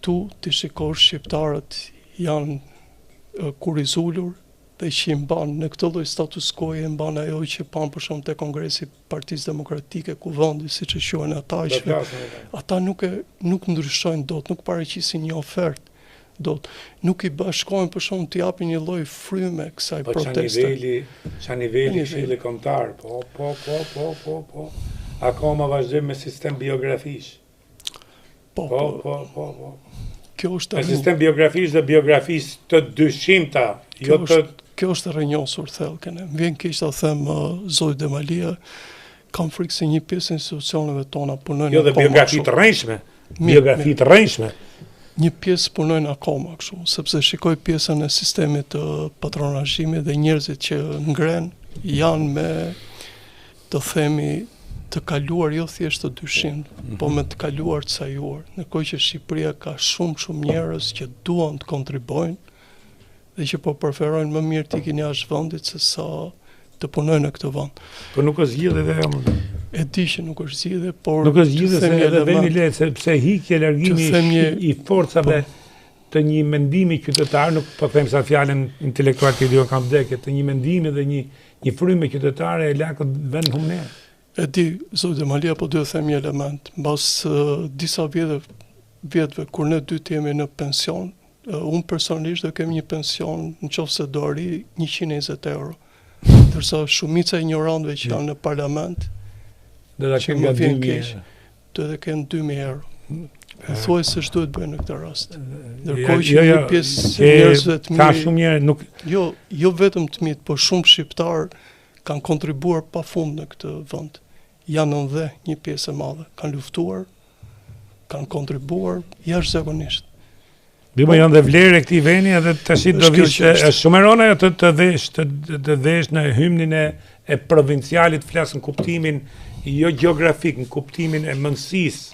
këtu të shikosh shqiptarët janë kurizullur dhe që i mban në këtë lloj status quo i mban ajo që pan për shkak të Kongresi Partisë Demokratike Kuvendi, siç e quhen ata, që ata nuk ndryshojnë dot, nuk paraqisin një ofertë dot, nuk i bashkojnë për shkak të japin një lloj fryme kësaj proteste. Qa niveli Këshilli Kombëtar, po. Akoma vazhdojmë me sistem biografish. Po. Kjo është sistem biografish dhe biografisë të dyshimta, jo të... Kjo është rrënjosur thellë. Më vjen keq ta them Zoti Demalia, kam frikë se një pjesë e institucioneve tona punojnë jo dhe biografi të rrënjshme. Biografi të rrënjshme. Një pjesë punojnë akoma kështu, sepse shikoj pjesën e sistemit të patronazhimit dhe njerëzit që ngren janë me, të themi, të kaluar jo thjesht të dyshim, po me të kaluar të sajuar. Ndërkohë që Shqipëria ka shumë njerëz që duan të kontribojnë dhe që po preferojnë më mirë të ikin jashtë vendit se sa të punojnë në këtë vend. Po nuk është zgjidhje dhe jam. E di që nuk është zgjidhje, por nuk është zgjidhje se edhe veni lehtë, sepse hikje largimi i forcave të një mendimi qytetar, nuk po them sa fjalën intelektual që do kam vdekje, të një mendimi dhe një fryme qytetare e lakët vend humne. E di, Zoti Demalia, po duhet të them një element. Mbas disa vjetëve kur ne dy të jemi në pension, unë personalisht do kem një pension nëse do arri 120 euro. Ndërsa shumica e ignorantëve që janë në parlament do ta kenë nga 2000, do të kenë 2000 euro. Thuaj se ç'duhet bëjnë në këtë rast. Ndërkohë që një pjesë e njerëzve të mirë, ka shumë njerëz nuk jo vetëm të mirë, por shumë shqiptar kanë kontribuar pafund në këtë vend. Janë dhe një pjesë e madhe, kanë luftuar, kanë kontribuar jashtëzakonisht. Bimo janë dhe vlerë e këtij vendi edhe tash do vish është shumë e rëndë të dhesh në hymnin e provincialit, flas në kuptimin jo gjeografik, në kuptimin e mendësisë.